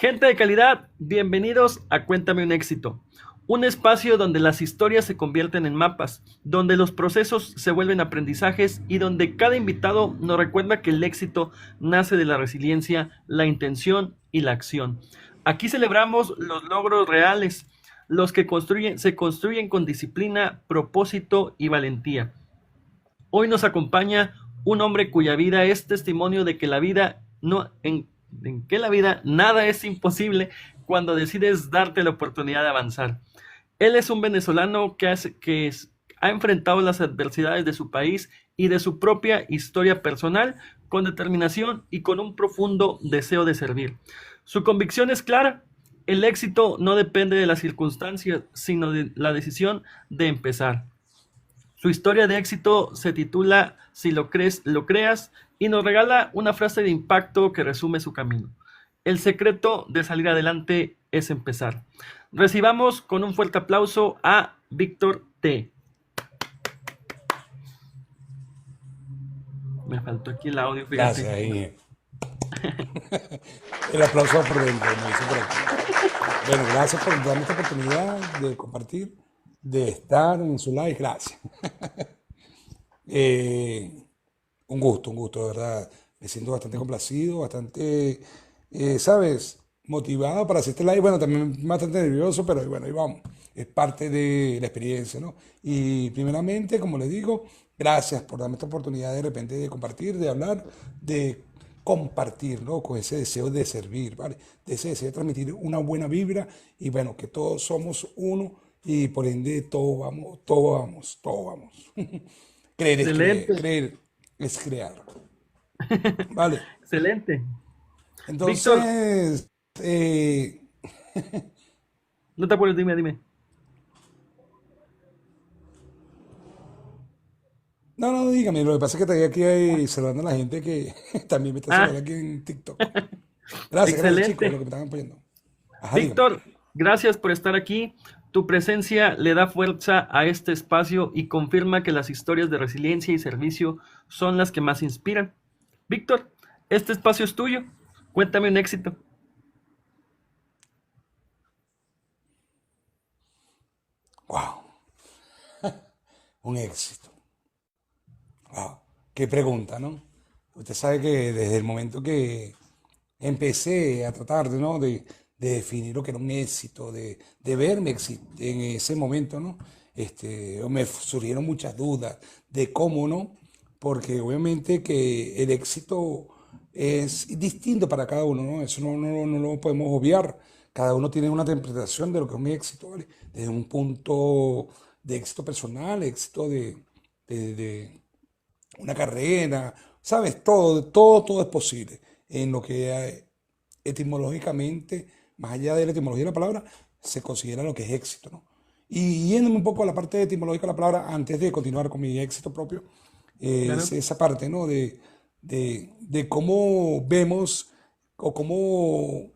Gente de calidad, bienvenidos a Cuéntame un éxito, un espacio donde las historias se convierten en mapas, donde los procesos se vuelven aprendizajes y donde cada invitado nos recuerda que el éxito nace de la resiliencia, la intención y la acción. Aquí celebramos los logros reales, los que se construyen con disciplina, propósito y valentía. Hoy nos acompaña un hombre cuya vida es testimonio de que la vida no en que la vida nada es imposible cuando decides darte la oportunidad de avanzar. Él es un venezolano ha enfrentado las adversidades de su país y de su propia historia personal con determinación y con un profundo deseo de servir. Su convicción es clara: el éxito no depende de las circunstancias, sino de la decisión de empezar. Su historia de éxito se titula Si lo crees, lo creas, y nos regala una frase de impacto que resume su camino. El secreto de salir adelante es empezar. Recibamos con un fuerte aplauso a Víctor T. Me faltó aquí el audio, Gracias, fíjate. ahí. El aplauso por dentro, me dice por aquí. Bueno, gracias por darme esta oportunidad de compartir, de estar en su live. Gracias. Eh, un gusto, de verdad. Me siento bastante complacido, bastante, ¿sabes? Motivado para hacer este live. Bueno, también bastante nervioso, pero bueno, ahí vamos. Es parte de la experiencia, ¿no? Y primeramente, como les digo, gracias por darme esta oportunidad de repente de compartir, de hablar, de compartir, ¿no? Con ese deseo de servir, ¿vale? De ese deseo de transmitir una buena vibra y bueno, que todos somos uno y por ende todos vamos, todos vamos, todos vamos. Creer es creer, Excelente, creer es crear. Vale. excelente. Víctor, Entonces, no te apures, dime. no, no, dígame, lo que pasa es que estoy aquí ahí saludando a la gente que también me está Ah, saludando aquí en TikTok. Gracias chicos, excelente. lo que me están apoyando. Ajá, dígame. Víctor, gracias por estar aquí. Tu presencia le da fuerza a este espacio y confirma que las historias de resiliencia y servicio son las que más inspiran. Víctor, este espacio es tuyo. Cuéntame un éxito. Wow, un éxito. Wow, qué pregunta, ¿no? Usted sabe que desde el momento que empecé a tratar de, ¿no? de definir lo que era un éxito, de verme en ese momento, ¿no? Me surgieron muchas dudas de cómo, ¿no? Porque obviamente que el éxito es distinto para cada uno, ¿no? Eso no lo podemos obviar. Cada uno tiene una interpretación de lo que es un éxito, ¿vale? Desde un punto de éxito personal, éxito de una carrera, ¿sabes? Todo es posible en lo que etimológicamente, más allá de la etimología de la palabra, se considera lo que es éxito, ¿no? Y yéndome un poco a la parte etimológica de la palabra, antes de continuar con mi éxito propio, es Claro. esa parte, ¿no? De cómo vemos o cómo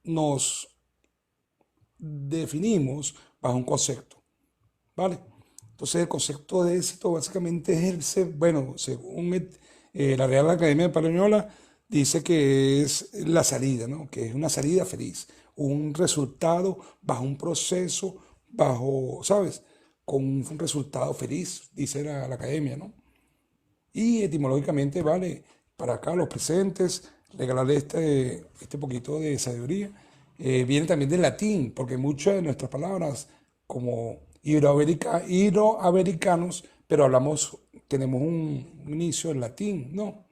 nos definimos bajo un concepto, ¿vale? Entonces el concepto de éxito básicamente es bueno, según la Real Academia Española, dice que es la salida, ¿no? Que es una salida feliz, un resultado bajo un proceso, bajo, ¿sabes? Con un resultado feliz, dice la Academia, ¿no? Y etimológicamente, vale, para acá los presentes, regalarle este poquito de sabiduría. Viene también del latín, porque muchas de nuestras palabras, como iberoamericanos, pero tenemos un inicio en latín, ¿no?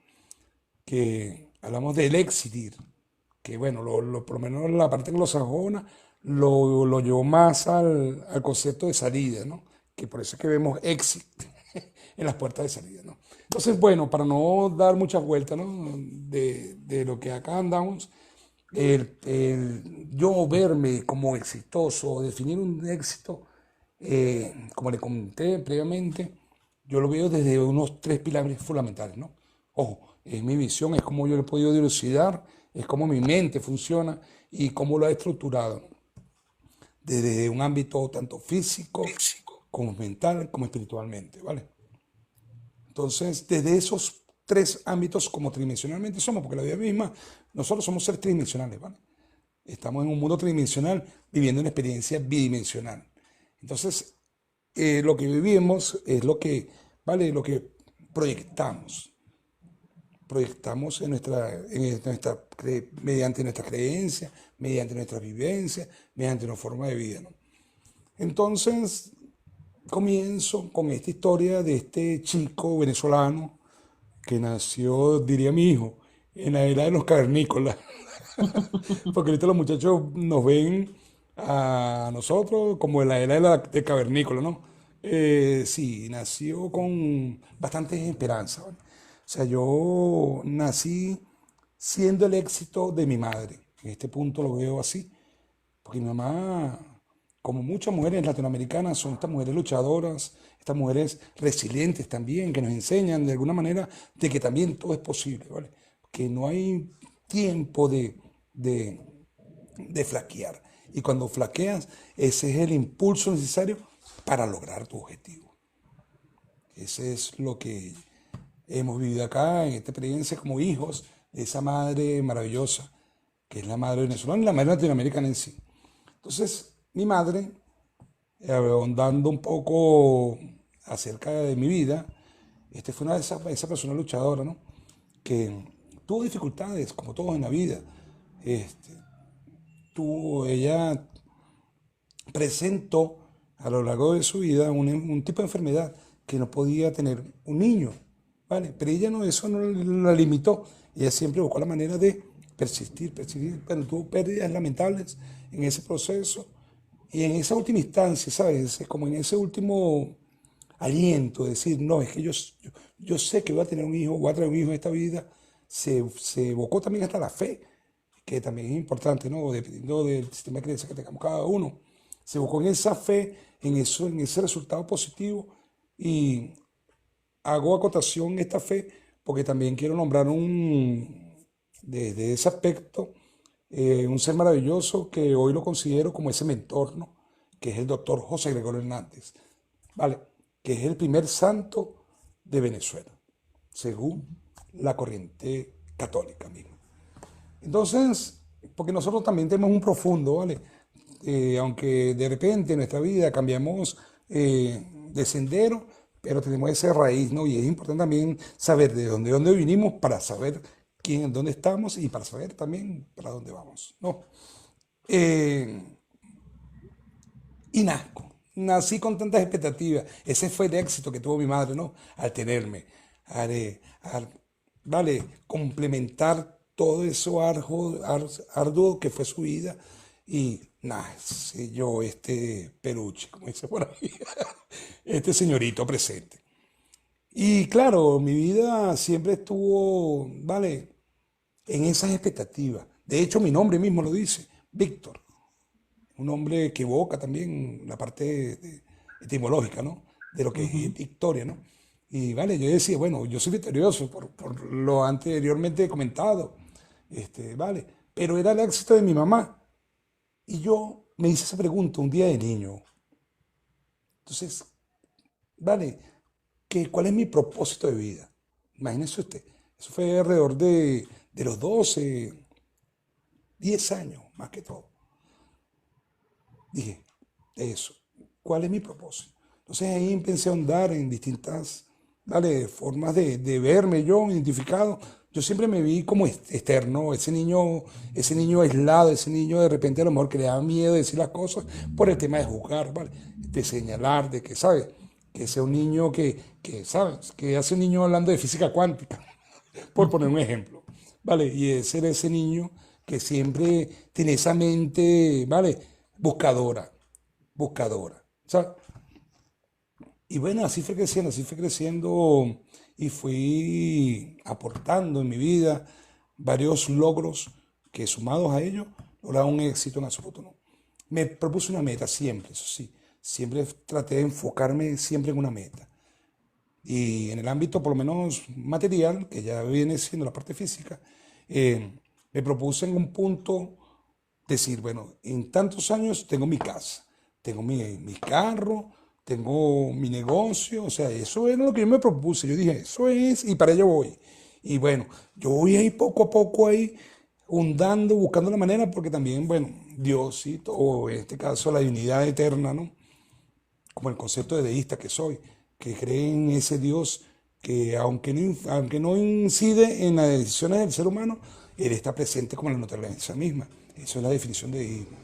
Que hablamos del exidir, que bueno, por lo menos la parte anglosajona lo llevó más al concepto de salida, ¿no? Que por eso es que vemos exit en las puertas de salida, ¿no? Entonces, bueno, para no dar muchas vueltas, ¿no? De lo que acá andamos, yo verme como exitoso, definir un éxito, como le comenté previamente, yo lo veo desde unos tres pilares fundamentales, ¿no? Ojo, es mi visión, es como yo lo he podido dilucidar, es como mi mente funciona y cómo lo he estructurado, desde un ámbito tanto físico como mental como espiritualmente, ¿vale? Entonces, desde esos tres ámbitos, como tridimensionalmente somos, porque la vida misma, nosotros somos seres tridimensionales, ¿vale? Estamos en un mundo tridimensional viviendo una experiencia bidimensional. Entonces, lo que vivimos es lo que, ¿vale? Lo que proyectamos. Proyectamos mediante nuestra creencia, mediante nuestra vivencia, mediante nuestra forma de vida, ¿no? Entonces, comienzo con esta historia de este chico venezolano que nació, diría mi hijo, en la era de los cavernícolas. Porque ahorita los muchachos nos ven a nosotros como en la era de cavernícola, ¿no? Sí, nació con bastante esperanza, ¿vale? O sea, yo nací siendo el éxito de mi madre. En este punto lo veo así, porque mi mamá, como muchas mujeres latinoamericanas, son estas mujeres luchadoras, estas mujeres resilientes también, que nos enseñan de alguna manera de que también todo es posible, ¿vale? Que no hay tiempo de, de flaquear. Y cuando flaqueas, ese es el impulso necesario para lograr tu objetivo. Ese es lo que hemos vivido acá en esta experiencia como hijos de esa madre maravillosa, que es la madre venezolana y la madre latinoamericana en sí. Entonces, mi madre, ahondando un poco acerca de mi vida, fue una de esa persona luchadora, ¿no? Que tuvo dificultades, como todos en la vida. Este, ella presentó a lo largo de su vida un tipo de enfermedad que no podía tener un niño, ¿vale? Pero ella no, eso no la limitó. Ella siempre buscó la manera de persistir, persistir. Bueno, tuvo pérdidas lamentables en ese proceso y en esa última instancia, ¿sabes? Es como en ese último aliento, de decir, no, es que yo sé que voy a tener un hijo, voy a traer un hijo en esta vida, se evocó también hasta la fe, que también es importante, ¿no? Dependiendo del sistema de creencia que tengamos cada uno. Se evocó en esa fe, en eso, en ese resultado positivo, y hago acotación en esta fe porque también quiero nombrar desde ese aspecto, un ser maravilloso que hoy lo considero como ese mentor, ¿no? Que es el doctor José Gregorio Hernández, ¿vale? Que es el primer santo de Venezuela, según la corriente católica misma. Entonces, porque nosotros también tenemos un profundo, ¿vale? Aunque de repente en nuestra vida cambiamos de sendero, pero tenemos esa raíz, ¿no? Y es importante también saber de dónde vinimos para saber dónde estamos y para saber también para dónde vamos, ¿no? Eh, y nací con tantas expectativas. Ese fue el éxito que tuvo mi madre, ¿no? Al tenerme, al, vale, complementar todo eso arduo que fue su vida. Y nací yo, peluche, como dice por ahí, este señorito presente. Y claro, mi vida siempre estuvo, vale, en esas expectativas. De hecho, mi nombre mismo lo dice, Víctor. Un nombre que evoca también la parte etimológica, ¿no? De lo que es Ujú. victoria, ¿no? Y vale, yo decía, bueno, yo soy victorioso por lo anteriormente comentado, vale, pero era el éxito de mi mamá. Y yo me hice esa pregunta un día de niño. Entonces, vale, ¿cuál es mi propósito de vida? Imagínese usted, eso fue alrededor de los 12, 10 años, más que todo. Dije, eso, ¿cuál es mi propósito? Entonces ahí empecé a ahondar en distintas, dale, formas de verme yo, identificado. Yo siempre me vi como externo, ese niño aislado, ese niño de repente a lo mejor que le daba miedo de decir las cosas por el tema de juzgar, ¿vale? De señalar, de que, ¿sabes? Que sea un niño ¿sabes? Que hace un niño hablando de física cuántica, por poner un ejemplo, ¿vale? Y ese era ese niño que siempre tiene esa mente, ¿vale? Buscadora, buscadora, ¿sabes? Y bueno, así fue creciendo y fui aportando en mi vida varios logros que sumados a ellos lograron un éxito en absoluto, ¿no? Me propuse una meta siempre, eso sí, siempre traté de enfocarme siempre en una meta. Y en el ámbito por lo menos material, que ya viene siendo la parte física, me propuse en un punto decir, bueno, en tantos años tengo mi casa, tengo mi carro, tengo mi negocio, o sea, eso era lo que yo me propuse. Yo dije, eso es, y para allá voy. Y bueno, yo voy ahí poco a poco ahí, hundando, buscando la manera, porque también, bueno, Diosito, o en este caso la divinidad eterna, ¿no? Como el concepto de deísta que soy, que cree en ese Dios que aunque no incide en las decisiones del ser humano, Él está presente como en la naturaleza misma. Eso es la definición de deísmo.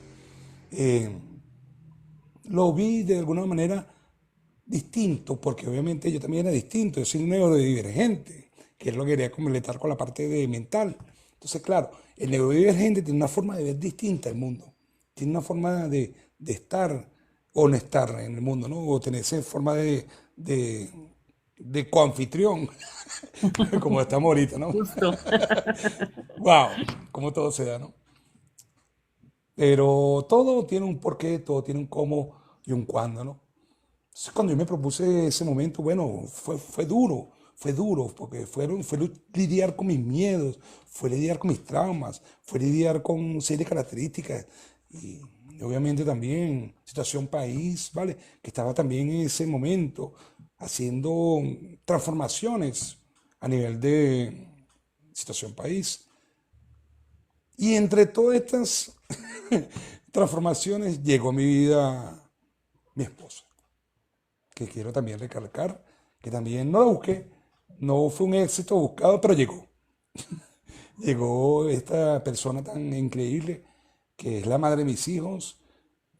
Eh, lo vi de alguna manera distinto, porque obviamente yo también era distinto, yo soy un neurodivergente, que es lo que quería completar con la parte de mental. Entonces, claro, el neurodivergente tiene una forma de ver distinta el mundo, tiene una forma de estar o no estar en el mundo, ¿no? O tener esa forma de, de coanfitrión, como estamos ahorita, ¿no? Justo. ¡Wow! Cómo todo se da, ¿no? Pero todo tiene un porqué, todo tiene un cómo y un cuándo, ¿no? Entonces, cuando yo me propuse ese momento, bueno, fue duro, porque fue lidiar con mis miedos, fue lidiar con mis traumas, fue lidiar con series características y obviamente también situación país, ¿vale? Que estaba también en ese momento haciendo transformaciones a nivel de situación país. Y entre todas estas transformaciones llegó a mi vida mi esposa, que quiero también recalcar, que también no la busqué, no fue un éxito buscado, pero llegó. Llegó esta persona tan increíble, que es la madre de mis hijos,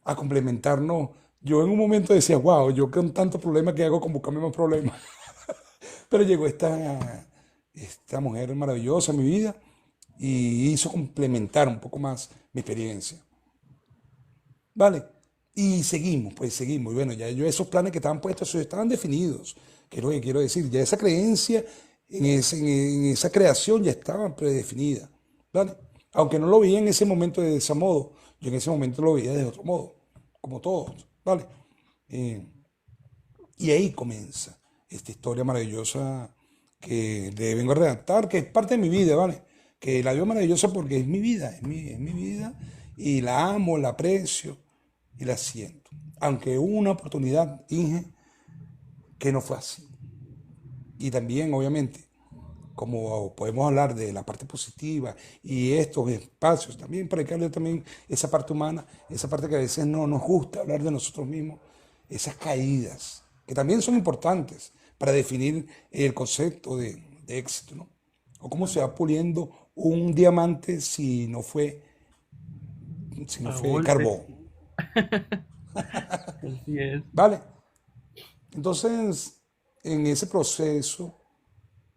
a complementarnos. Yo en un momento decía, wow, yo con tanto problema que hago con buscarme más problemas. Pero llegó esta mujer maravillosa a mi vida y hizo complementar un poco más mi experiencia. ¿Vale? Y seguimos, pues seguimos. Y bueno, ya yo esos planes que estaban puestos, esos estaban definidos. Que es lo que quiero decir. Ya esa creencia en esa creación ya estaba predefinida. ¿Vale? Aunque no lo veía en ese momento de ese modo, yo en ese momento lo veía de otro modo, como todos. ¿Vale? Eh, y ahí comienza esta historia maravillosa que le vengo a redactar, que es parte de mi vida, ¿vale? Que la veo maravillosa porque es mi vida, es mi vida y la amo, la aprecio y la siento. Aunque hubo una oportunidad, Inge, que no fue así. Y también, obviamente, como podemos hablar de la parte positiva y estos espacios, también para que hable también esa parte humana, esa parte que a veces no nos gusta hablar de nosotros mismos, esas caídas, que también son importantes para definir el concepto de éxito, ¿no? O cómo se va puliendo un diamante si no A fue golpes. carbón, Así es. ¿vale? Entonces, en ese proceso,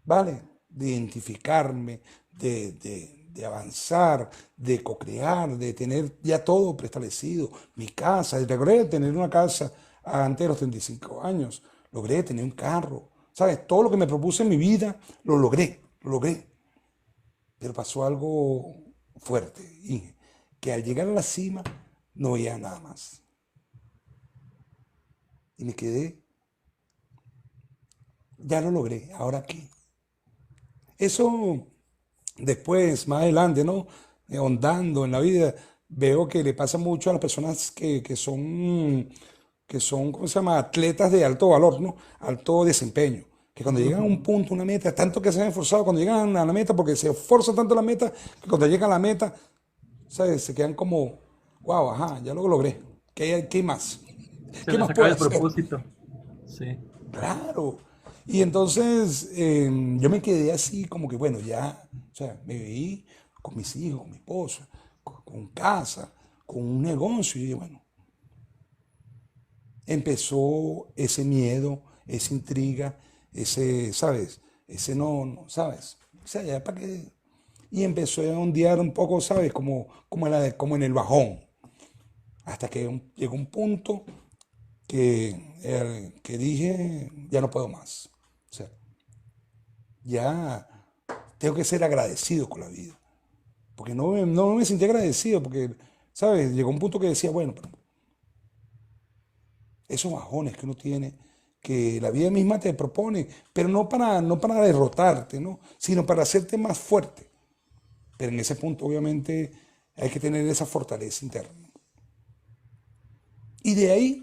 ¿vale? De identificarme, de avanzar, de co-crear, de tener ya todo preestablecido, mi casa, logré tener una casa antes de los 35 años, logré tener un carro, ¿sabes? Todo lo que me propuse en mi vida, lo logré, pero pasó algo fuerte, Inge, que al llegar a la cima no veía nada más. Y me quedé, ya lo logré, ¿ahora qué? Eso después, más adelante, ¿no? Ahondando en la vida, veo que le pasa mucho a las personas que son, ¿cómo se llama? Atletas de alto valor, ¿no? Alto desempeño. Que cuando llegan a un punto, una meta, tanto que se han esforzado, cuando llegan a la meta, porque se esfuerza tanto la meta, que cuando llegan a la meta, ¿sabes? Se quedan como, wow, ajá, ya lo logré. ¿Qué más? Se ¿Qué les más acaba puedo el hacer? propósito. Sí. Claro. Y entonces yo me quedé así como que, bueno, ya, o sea, me veí con mis hijos, con mi esposa, con casa, con un negocio. Y bueno, empezó ese miedo, esa intriga, ese, ¿sabes? Ese ¿sabes? O sea, ya para qué. Y empezó a ondear un poco, ¿sabes? Como en el bajón. Hasta que llegó un punto que dije, ya no puedo más. O sea, ya tengo que ser agradecido con la vida. Porque no me sentí agradecido, porque, ¿sabes? Llegó un punto que decía, bueno, pero esos bajones que uno tiene, que la vida misma te propone, pero no para derrotarte, ¿no? Sino para hacerte más fuerte. Pero en ese punto, obviamente, hay que tener esa fortaleza interna. Y de ahí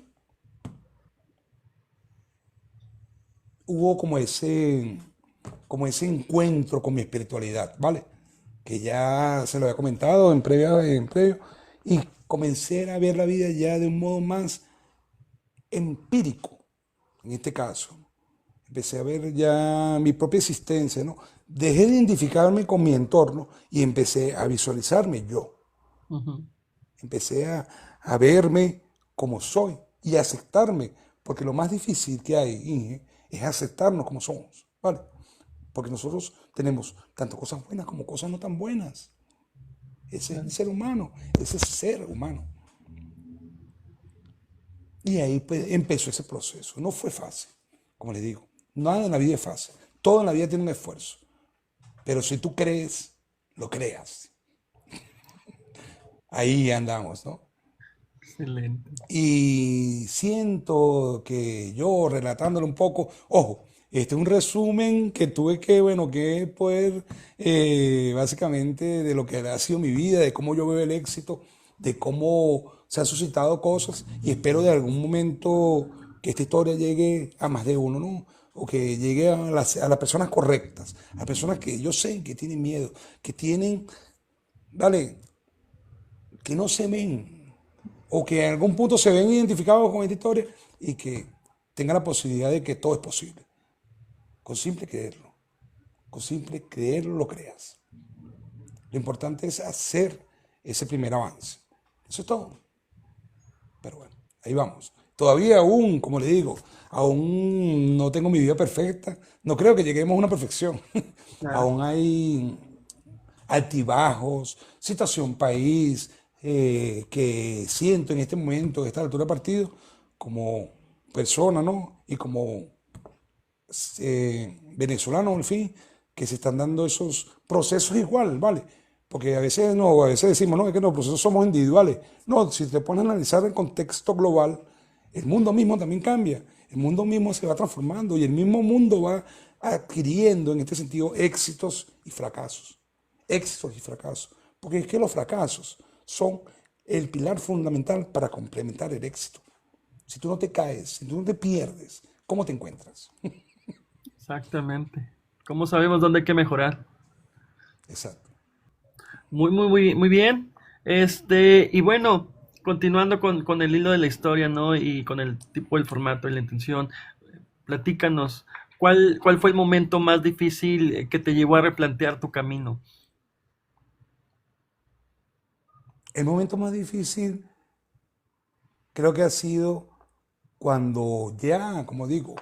hubo como ese encuentro con mi espiritualidad, ¿vale? que ya se lo había comentado en previo, y comencé a ver la vida ya de un modo más empírico, en este caso. Empecé a ver ya mi propia existencia, ¿no? Dejé de identificarme con mi entorno y empecé a visualizarme yo. Ujú. Empecé a verme como soy y a aceptarme, porque lo más difícil que hay, Inge, es aceptarnos como somos, ¿vale? Porque nosotros tenemos tanto cosas buenas como cosas no tan buenas. Ese es el Claro. ser humano, ese es el ser humano. Y ahí pues, empezó ese proceso. No fue fácil, como les digo. Nada en la vida es fácil. Todo en la vida tiene un esfuerzo. Pero si tú crees, lo creas. Ahí andamos, ¿no? Excelente. Y siento que yo, relatándolo un poco, ojo, este es un resumen que tuve que, bueno, que poder, básicamente, de lo que ha sido mi vida, de cómo yo veo el éxito, de cómo se han suscitado cosas, y espero de algún momento que esta historia llegue a más de uno, ¿no? O que llegue a las personas correctas, a personas que yo sé que tienen miedo, que tienen, vale, que no se ven, o que en algún punto se ven identificados con esta historia y que tengan la posibilidad de que todo es posible. Con simple creerlo, con simple creerlo lo creas. Lo importante es hacer ese primer avance. Eso es todo. Pero bueno, ahí vamos. Todavía aún, como le digo, aún no tengo mi vida perfecta. No creo que lleguemos a una perfección. Claro. Aún hay altibajos, situación país, que siento en este momento, a esta altura del partido, como persona, ¿no? Y como venezolano, al fin, que se están dando esos procesos igual, ¿vale? Porque a veces no, a veces decimos, no, es que los procesos somos individuales. No, si te pones a analizar el contexto global, el mundo mismo también cambia. El mundo mismo se va transformando y el mismo mundo va adquiriendo en este sentido éxitos y fracasos. Éxitos y fracasos. Porque es que los fracasos son el pilar fundamental para complementar el éxito. Si tú no te caes, si tú no te pierdes, ¿cómo te encuentras? Exactamente. ¿Cómo sabemos dónde hay que mejorar? Exacto. Muy, muy, muy, muy bien. Y bueno, continuando con el hilo de la historia, ¿no? Y con el tipo, el formato y la intención, platícanos, ¿cuál fue el momento más difícil que te llevó a replantear tu camino? El momento más difícil creo que ha sido cuando ya, como digo,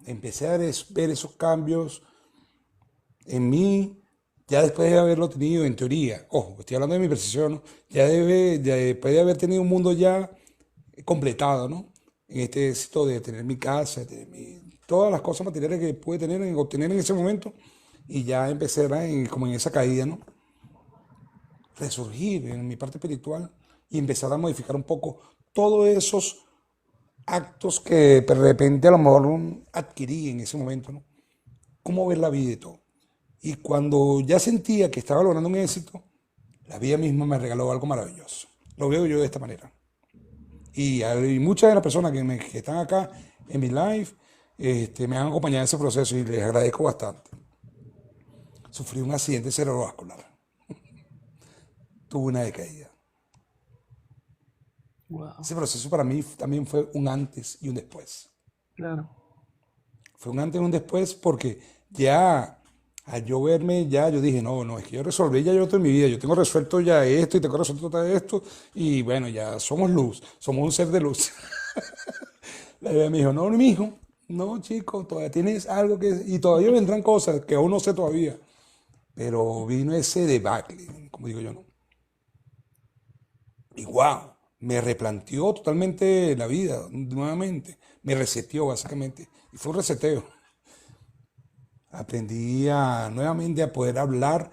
empecé a ver esos cambios en mí, ya después de haberlo tenido en teoría, ojo, estoy hablando de mi precisión, ¿no? Ya después de haber tenido un mundo ya completado, ¿no? En este éxito de tener mi casa, de tener todas las cosas materiales que pude tener, obtener en ese momento, y ya empecé ¿verdad? Como en esa caída, ¿no? Resurgir en mi parte espiritual y empezar a modificar un poco todos esos actos que de repente a lo mejor adquirí en ese momento, ¿no? Cómo ver la vida y todo. Y cuando ya sentía que estaba logrando un éxito, la vida misma me regaló algo maravilloso. Lo veo yo de esta manera. Y hay muchas de las personas que están acá en mi live me han acompañado en ese proceso y les agradezco bastante. Sufrí un accidente cerebrovascular. Tuve una decaída. Wow, Ese proceso para mí también fue un antes y un después. claro. Fue un antes y un después porque ya al yo verme, ya yo dije, no, no, es que yo resolví ya yo todo en mi vida, yo tengo resuelto ya esto y tengo resuelto todo esto y bueno, ya somos luz, somos un ser de luz. La vida me dijo, no, mi hijo, no, chico, todavía tienes algo que, y todavía vendrán cosas que aún no sé todavía, pero vino ese debacle, como digo yo, ¿no? Y wow, me replanteó totalmente la vida, nuevamente, me reseteó básicamente, y fue un reseteo. Aprendí nuevamente a poder hablar,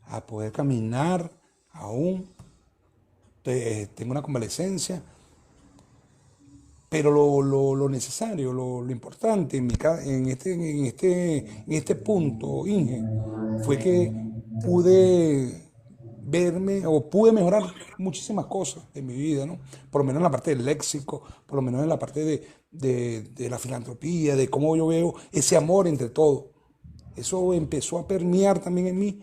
a poder caminar, aún tengo una convalecencia, pero lo necesario, lo importante en este punto, Inge, fue que pude verme o pude mejorar muchísimas cosas de mi vida, ¿no? Por lo menos en la parte del léxico, por lo menos en la parte de la filantropía, de cómo yo veo ese amor entre todos. Eso empezó a permear también en mí,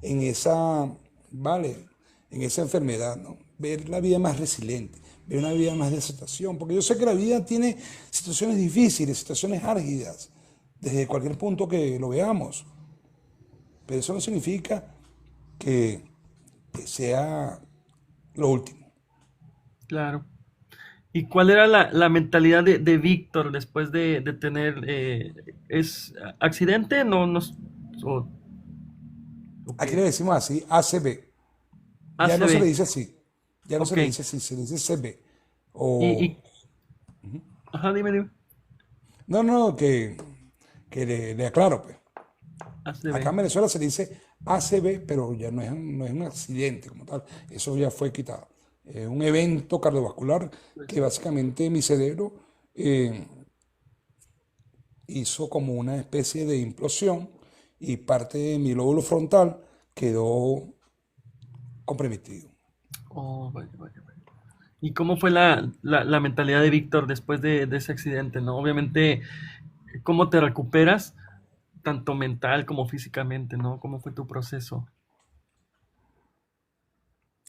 en esa, ¿vale? En esa enfermedad, ¿no? Ver la vida más resiliente, ver una vida más de aceptación, porque yo sé que la vida tiene situaciones difíciles, situaciones álgidas, desde cualquier punto que lo veamos, pero eso no significa que, que sea lo último. Claro. ¿Y cuál era la mentalidad de Víctor después de tener, es accidente? No, no, o, o Aquí qué? le decimos así, ACB. Ya no se le ACB, dice así, ya no se ok. le dice así, se le dice CB. Y, O, y, ajá, dime, dime. no, no, que le aclaro, pues. Acá ACB. en Venezuela se le dice ACV, pero ya no es un accidente como tal. Eso ya fue quitado. Es un evento cardiovascular que básicamente mi cerebro eh, hizo como una especie de implosión y parte de mi lóbulo frontal quedó comprometido. Oh, vaya, vaya, vaya. ¿Y cómo fue la mentalidad de Víctor después de ese accidente, no? Obviamente, ¿cómo te recuperas, tanto mental como físicamente, no? ¿Cómo fue tu proceso?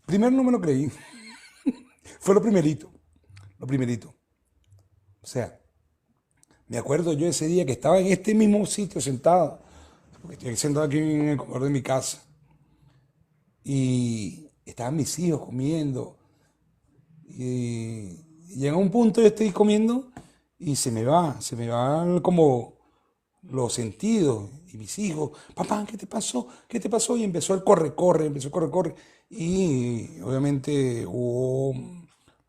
Primero no me lo creí, fue lo primerito, lo primerito. O sea, me acuerdo yo ese día que estaba en este mismo sitio sentado, porque estoy sentado aquí en el comedor de mi casa, y estaban mis hijos comiendo, y llega un punto yo estoy comiendo y se me van como los sentidos, y mis hijos, papá, ¿qué te pasó? ¿Qué te pasó? Y empezó el corre-corre, empezó el corre-corre, y obviamente hubo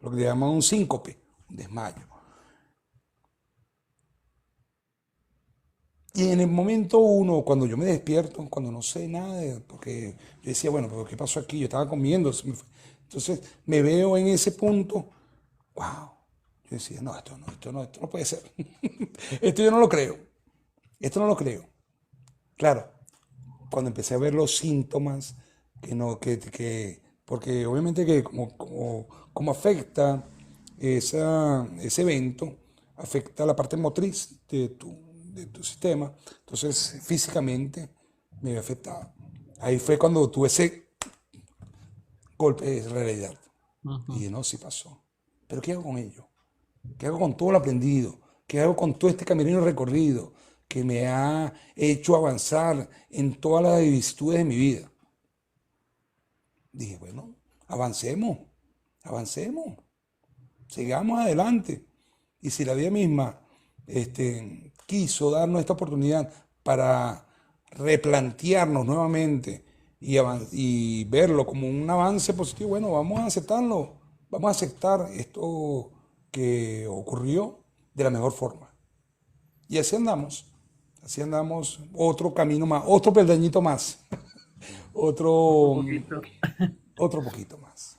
lo que le llaman un síncope, un desmayo. Y en el momento uno, cuando yo me despierto, cuando no sé nada, porque yo decía, bueno, pero ¿qué pasó aquí? Yo estaba comiendo, se me fue. Entonces me veo en ese punto, wow. Yo decía, no, esto no puede ser. Esto yo no lo creo, esto no lo creo. Claro, cuando empecé a ver los síntomas, que no, porque obviamente que como afecta ese evento, afecta la parte motriz de tu sistema, entonces físicamente me había afectado. Ahí fue cuando tuve ese golpe de realidad. Y Ujú. dije, no, sí pasó. Pero ¿qué hago con ello? ¿Qué hago con todo lo aprendido? ¿Qué hago con todo este camino recorrido que me ha hecho avanzar en todas las vicisitudes de mi vida? Dije, bueno, avancemos, avancemos, sigamos adelante. Y si la vida misma quiso darnos esta oportunidad para replantearnos nuevamente y verlo como un avance positivo, bueno, vamos a aceptarlo, vamos a aceptar esto que ocurrió de la mejor forma. Y así andamos, otro camino más, otro peldañito más, Otro otro, poquito. otro poquito más.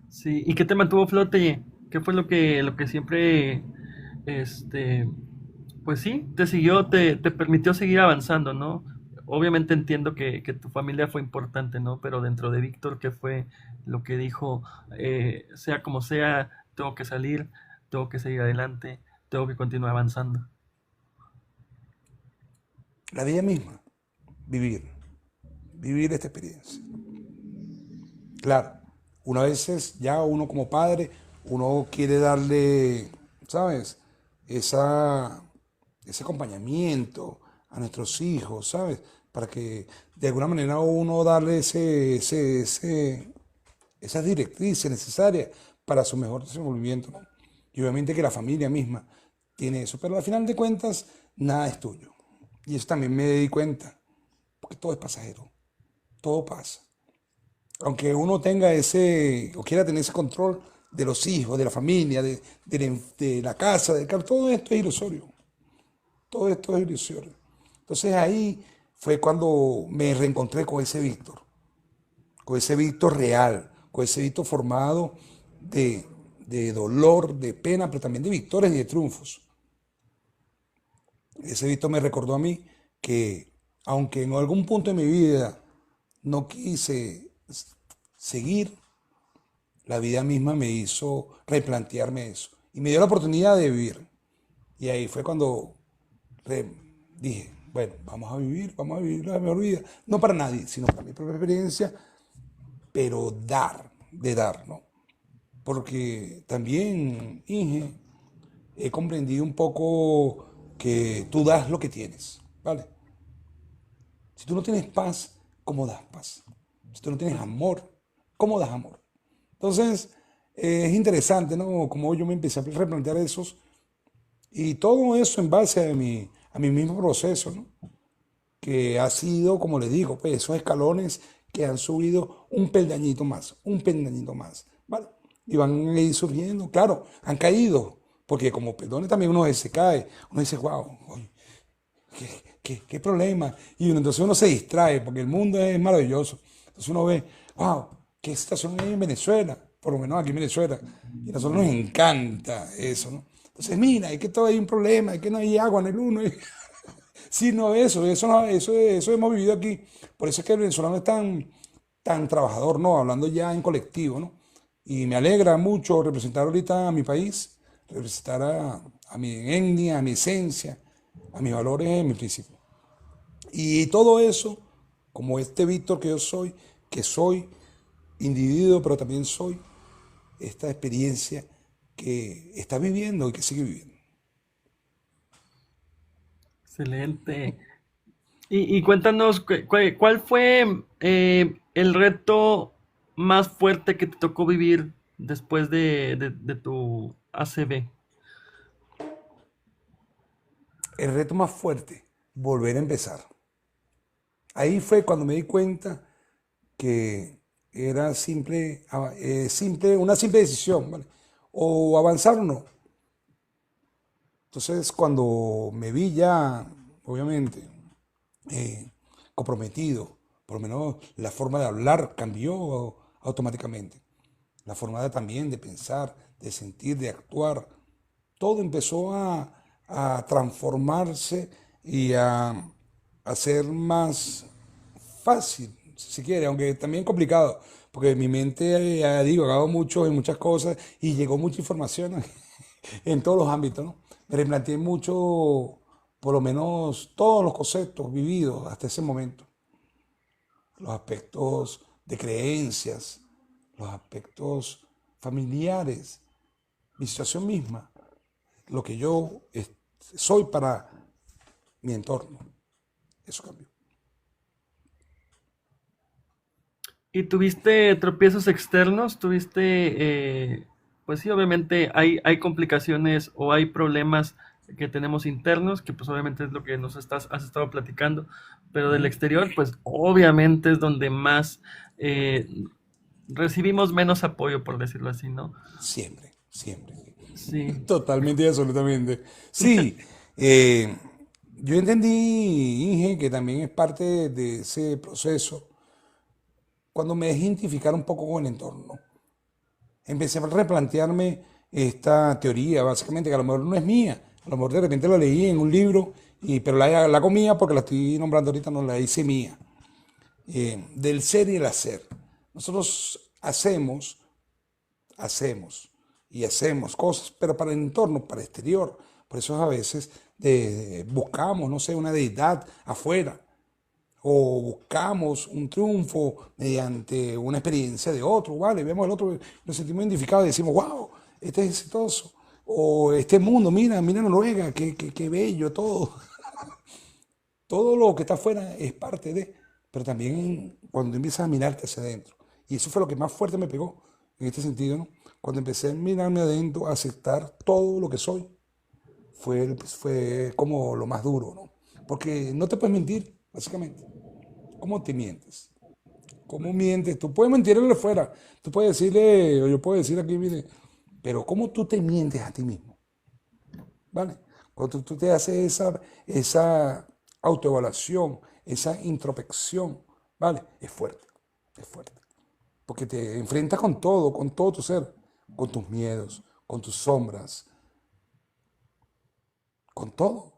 Sí, ¿y qué te mantuvo a flote? ¿Qué fue lo que siempre, este, pues sí, te siguió, te permitió seguir avanzando, ¿no? Obviamente entiendo que tu familia fue importante, ¿no? Pero dentro de Víctor, ¿qué fue lo que dijo? Sea como sea, tengo que salir, tengo que seguir adelante, tengo que continuar avanzando. La vida misma, vivir, vivir esta experiencia. Claro, una veces ya uno como padre, uno quiere darle, ¿sabes? Esa, ese acompañamiento a nuestros hijos, ¿sabes? Para que de alguna manera uno darle esas directrices necesarias para su mejor desenvolvimiento, ¿no? Y obviamente que la familia misma tiene eso, pero al final de cuentas nada es tuyo. Y eso también me di cuenta, porque todo es pasajero, todo pasa. Aunque uno tenga ese, o quiera tener ese control de los hijos, de la familia, de la casa, todo esto es ilusorio. Todo esto es ilusorio. Entonces ahí fue cuando me reencontré con ese Víctor real, con ese Víctor formado de, de dolor, de pena, pero también de victorias y de triunfos. Ese Víctor me recordó a mí que, aunque en algún punto de mi vida no quise seguir, la vida misma me hizo replantearme eso y me dio la oportunidad de vivir. Y ahí fue cuando re- dije, Bueno, vamos a vivir la mejor vida. No para nadie, sino para mi propia experiencia, pero de dar, ¿no? Porque también, Inge, he comprendido un poco que tú das lo que tienes, ¿vale? Si tú no tienes paz, ¿cómo das paz? Si tú no tienes amor, ¿cómo das amor? Entonces, es interesante, ¿no? Como yo me empecé a replantear esos y todo eso en base a mi mismo proceso, ¿no? Que ha sido, como le digo, pues esos escalones que han subido un peldañito más, ¿vale? Y van a ir surgiendo, claro, han caído, porque como peldones también uno se cae, uno dice, wow, qué problema. Y entonces uno se distrae, porque el mundo es maravilloso. Entonces uno ve, wow, qué situación hay en Venezuela, por lo menos aquí en Venezuela. Y a nosotros nos encanta eso, ¿no? Entonces, mira, es que todo hay un problema, es que no hay agua en el uno. Sí, no, eso hemos vivido aquí. Por eso es que el venezolano es tan trabajador, ¿no? Hablando ya en colectivo, ¿no? Y me alegra mucho representar ahorita a mi país, representar a mi etnia, a mi esencia, a mis valores, a mis principios. Y todo eso, como este Víctor que soy individuo, pero también soy esta experiencia que está viviendo y que sigue viviendo. Excelente. Y cuéntanos, ¿cuál fue el reto más fuerte que te tocó vivir después de tu ACV? El reto más fuerte, volver a empezar. Ahí fue cuando me di cuenta que era una simple decisión, ¿vale? O avanzar o no. Entonces, cuando me vi ya, obviamente, eh, comprometido, por lo menos la forma de hablar cambió automáticamente. La forma también de pensar, de sentir, de actuar, todo empezó a transformarse y a ser más fácil, si quiere, aunque también complicado, porque mi mente ha divagado mucho en muchas cosas y llegó mucha información en todos los ámbitos, ¿no? Me replanteé mucho, por lo menos todos los conceptos vividos hasta ese momento, los aspectos de creencias, los aspectos familiares, mi situación misma, lo que soy para mi entorno. Eso cambió. ¿Y tuviste tropiezos externos? Pues sí, obviamente hay complicaciones o hay problemas que tenemos internos, que pues obviamente es lo que has estado platicando, pero del Ujú. exterior, pues obviamente es donde más eh, recibimos menos apoyo, por decirlo así, ¿no? Siempre, siempre. Sí. Totalmente y absolutamente. Sí, eh, yo entendí, Inge, que también es parte de ese proceso cuando me dejé identificar un poco con el entorno. Empecé a replantearme esta teoría, básicamente, que a lo mejor no es mía, a lo mejor de repente la leí en un libro, pero la comía porque la estoy nombrando ahorita, no la hice mía, del ser y el hacer. Nosotros hacemos y hacemos cosas, pero para el entorno, para el exterior. Por eso a veces buscamos, no sé, una deidad afuera o buscamos un triunfo mediante una experiencia de otro, ¿vale? Vemos al otro, nos sentimos identificados y decimos, wow, este es exitoso. O este mundo, mira Noruega, qué bello todo. Todo lo que está afuera es parte de, pero también cuando empiezas a mirarte hacia adentro. Y eso fue lo que más fuerte me pegó en este sentido, ¿no? Cuando empecé a mirarme adentro, a aceptar todo lo que soy, fue como lo más duro, ¿no? Porque no te puedes mentir, básicamente. ¿Cómo te mientes? ¿Cómo mientes? Tú puedes mentirle afuera, tú puedes decirle, o yo puedo decir aquí, mire, pero ¿cómo tú te mientes a ti mismo? ¿Vale? Cuando tú te haces esa autoevaluación, esa introspección, ¿vale? Es fuerte, es fuerte. Porque te enfrentas con todo tu ser, con tus miedos, con tus sombras, con todo.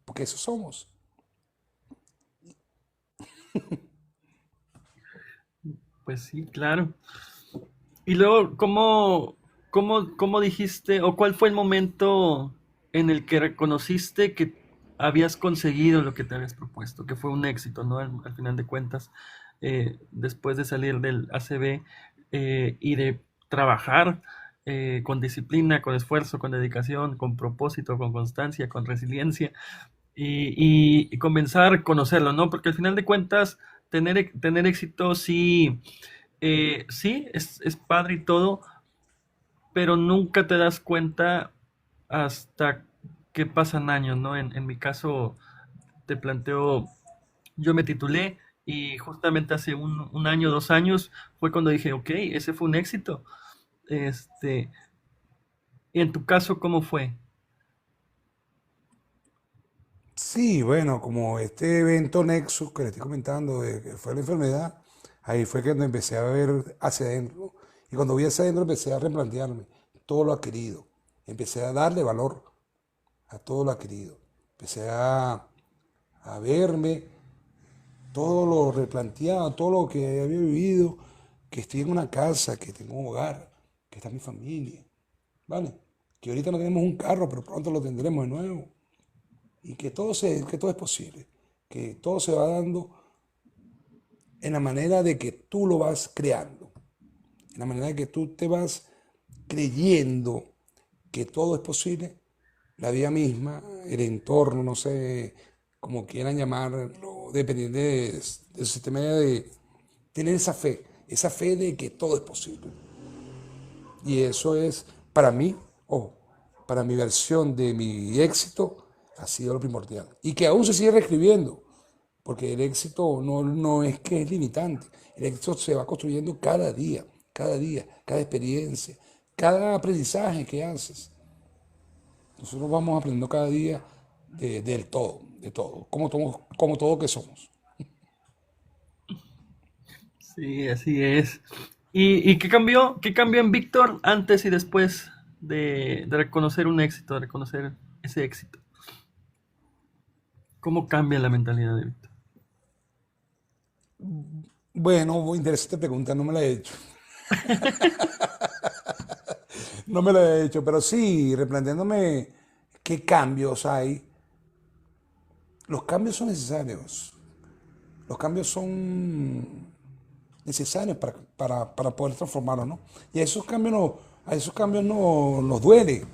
Porque eso somos. Pues sí, claro. Y luego, ¿cómo dijiste o cuál fue el momento en el que reconociste que habías conseguido lo que te habías propuesto, que fue un éxito, ¿no? Al final de cuentas, después de salir del ACB y de trabajar con disciplina, con esfuerzo, con dedicación, con propósito, con constancia, con resiliencia y comenzar a conocerlo, ¿no? Porque al final de cuentas, tener éxito sí, sí, es padre y todo, pero nunca te das cuenta hasta que pasan años, ¿no? En mi caso, te planteo, yo me titulé y justamente hace un año, 2 años, fue cuando dije, ok, ese fue un éxito. Este, en tu caso, ¿cómo fue? Sí, bueno, como este evento Nexus que le estoy comentando, de que fue la enfermedad, ahí fue cuando empecé a ver hacia adentro. Y cuando vi hacia adentro empecé a replantearme todo lo adquirido. Empecé a darle valor a todo lo adquirido. Empecé a verme todo lo replanteado, todo lo que había vivido, que estoy en una casa, que tengo un hogar, que está mi familia, ¿vale? Que ahorita no tenemos un carro, pero pronto lo tendremos de nuevo. Y que todo es posible, que todo se va dando en la manera de que tú lo vas creando, en la manera de que tú te vas creyendo que todo es posible, la vida misma, el entorno, no sé, como quieran llamarlo, dependiendo del sistema de tener esa fe de que todo es posible. Y eso es, para mí, o para mi versión de mi éxito, ha sido lo primordial. Y que aún se sigue reescribiendo, porque el éxito no es que es limitante. El éxito se va construyendo cada día, cada experiencia, cada aprendizaje que haces. Nosotros vamos aprendiendo cada día del todo, de todo, como todo que somos. Sí, así es. ¿Y qué cambió? ¿Qué cambió en Víctor antes y después de reconocer un éxito, de reconocer ese éxito? ¿Cómo cambia la mentalidad de Víctor? Bueno, interesante pregunta, no me la he hecho. No me la he hecho, pero sí, replanteándome qué cambios hay. Los cambios son necesarios. Los cambios son necesarios para poder transformarnos, ¿no? Y a esos cambios no, nos duele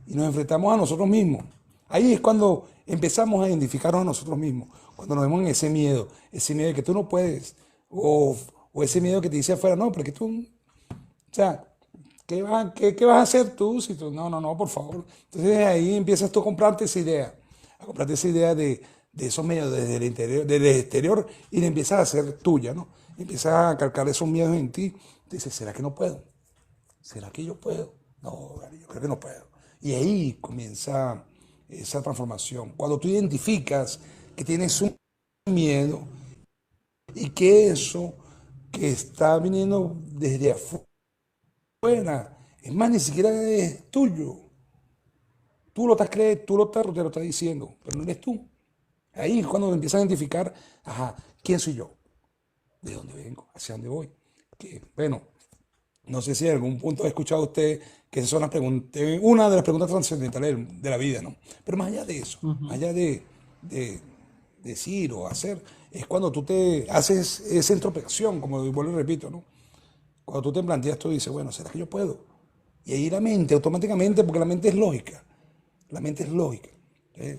y nos enfrentamos a nosotros mismos. Ahí es cuando empezamos a identificarnos a nosotros mismos, cuando nos vemos en ese miedo de que tú no puedes, o ese miedo que te dice afuera, no, porque tú, o sea, qué vas a hacer tú si tú, no, por favor. Entonces ahí empiezas tú a comprarte esa idea de esos medios desde el interior, desde el exterior, y la empiezas a hacer tuya, ¿no? Y empiezas a calcar esos miedos en ti. Dices, ¿será que no puedo? ¿Será que yo puedo? No, vale, yo creo que no puedo. Y ahí comienza esa transformación. Cuando tú identificas que tienes un miedo y que eso que está viniendo desde afuera, es más, ni siquiera es tuyo. Tú lo estás creyendo, te lo estás diciendo, pero no eres tú. Ahí es cuando empiezas a identificar, ajá, ¿quién soy yo? ¿De dónde vengo? ¿Hacia dónde voy? Que, bueno, no sé si en algún punto ha escuchado usted que esas son las preguntas, una de las preguntas trascendentales de la vida, ¿no? Pero más allá de eso, más Ujú. allá de decir o hacer, es cuando tú te haces esa introspección, como vuelvo y repito, ¿no? Cuando tú te planteas, tú dices, bueno, ¿será que yo puedo? Y ahí la mente, automáticamente, porque la mente es lógica, la mente es lógica.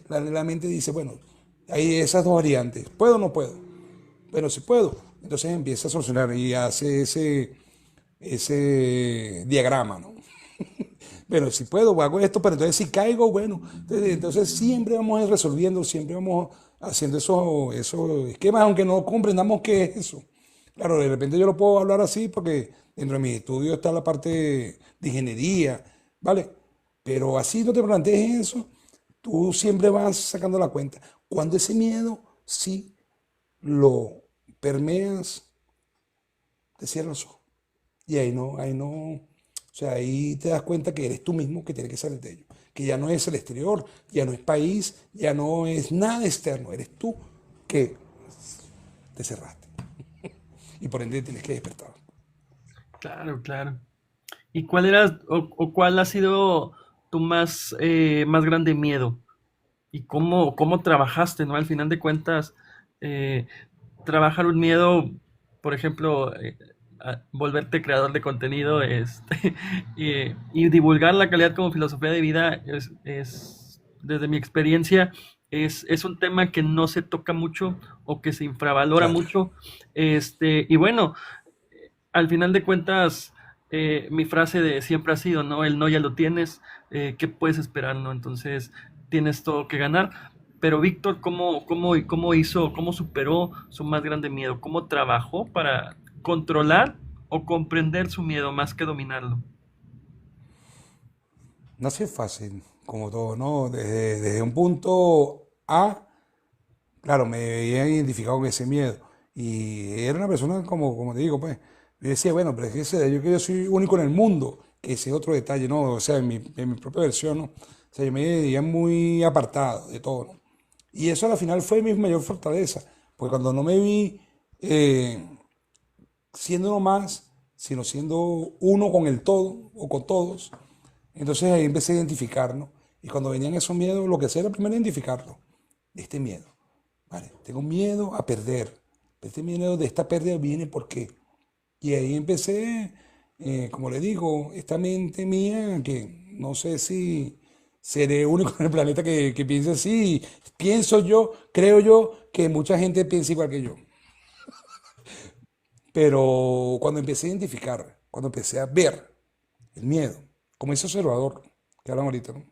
La mente dice, bueno, hay esas dos variantes, ¿puedo o no puedo? Bueno, si puedo. Entonces empieza a solucionar y hace ese diagrama, ¿no? Bueno, si puedo, hago esto, pero entonces si caigo, bueno, entonces siempre vamos a ir resolviendo, siempre vamos haciendo esos esquemas, aunque no comprendamos qué es eso. Claro, de repente yo lo puedo hablar así porque dentro de mi estudio está la parte de ingeniería, ¿vale? Pero así no te plantees eso, tú siempre vas sacando la cuenta. Cuando ese miedo sí lo permeas, te cierras los ojos. Y ahí no, o sea, ahí te das cuenta que eres tú mismo que tiene que salir de ello. Que ya no es el exterior, ya no es país, ya no es nada externo, eres tú que te cerraste. Y por ende tienes que despertar. Claro, claro. ¿Y cuál era o cuál ha sido tu más grande miedo? y cómo trabajaste, ¿no? Al final de cuentas, eh, trabajar un miedo, por ejemplo, volverte creador de contenido y divulgar la calidad como filosofía de vida desde mi experiencia, es un tema que no se toca mucho o que se infravalora Claro. mucho. Y bueno, al final de cuentas, mi frase de siempre ha sido, ¿no? El no ya lo tienes, ¿qué puedes esperar, no? Entonces, tienes todo que ganar. Pero Víctor, ¿cómo hizo, cómo superó su más grande miedo? ¿Cómo trabajó para controlar o comprender su miedo más que dominarlo? No es fácil, como todo, ¿no? Desde un punto A, claro, me veía identificado con ese miedo. Y era una persona como te digo, pues, yo decía, bueno, pero es que yo que yo soy único en el mundo, que ese es otro detalle, ¿no? O sea, en mi propia versión, ¿no? O sea, yo me veía muy apartado de todo, ¿no? Y eso al final fue mi mayor fortaleza, porque cuando no me vi eh, siendo uno más, sino siendo uno con el todo o con todos, entonces ahí empecé a identificarnos. Y cuando venían esos miedos, lo que hacía era primero identificarlo. Este miedo. Vale, tengo miedo a perder. Este miedo de esta pérdida viene por qué. Y ahí empecé, como le digo, esta mente mía que no sé si seré único en el planeta que piense así. Pienso yo, creo yo que mucha gente piensa igual que yo. Pero cuando empecé a identificar, cuando empecé a ver el miedo, como ese observador que hablan ahorita, ¿no?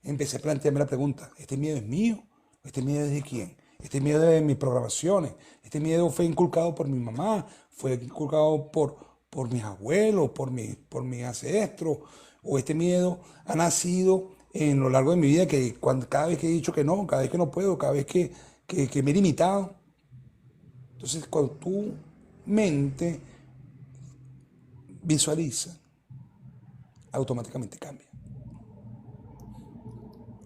Empecé a plantearme la pregunta, ¿este miedo es mío? ¿Este miedo es de quién? Este miedo es de mis programaciones. Este miedo fue inculcado por mi mamá, fue inculcado por mis abuelos, por mis ancestros. O este miedo ha nacido en lo largo de mi vida, que cada vez que he dicho que no, cada vez que no puedo, cada vez que me he limitado. Entonces, cuando tu mente visualiza, automáticamente cambia.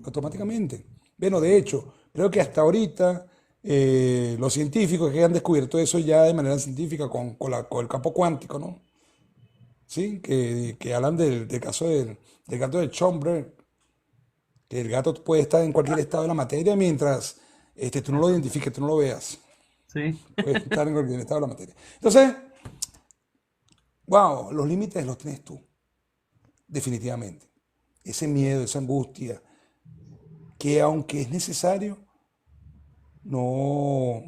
Automáticamente. Bueno, de hecho, creo que hasta ahorita los científicos que han descubierto eso ya de manera científica con el campo cuántico, ¿no? Sí, que hablan del caso del gato de Schomburg, que el gato puede estar en cualquier estado de la materia mientras tú no lo identifiques, tú no lo veas. Sí. Puede estar en cualquier estado de la materia. Entonces, wow, los límites los tienes tú, definitivamente. Ese miedo, esa angustia, que aunque es necesario, no,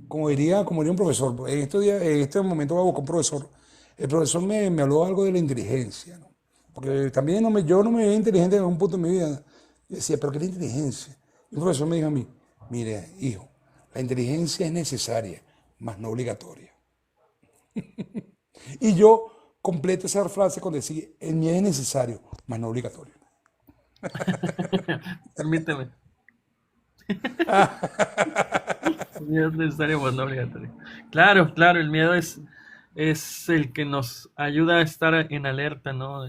como diría un profesor, en este momento voy a buscar un profesor. El profesor me habló algo de la inteligencia, ¿no? Porque también yo no me veía inteligente en algún punto de mi vida. Yo decía, ¿pero qué es la inteligencia? Y un profesor me dijo a mí, mire, hijo, la inteligencia es necesaria, mas no obligatoria. Y yo completo esa frase con decir, el miedo es necesario, mas no obligatorio. Permíteme. El miedo es necesario, pero no obligatorio. Claro, claro, el miedo es el que nos ayuda a estar en alerta, ¿no?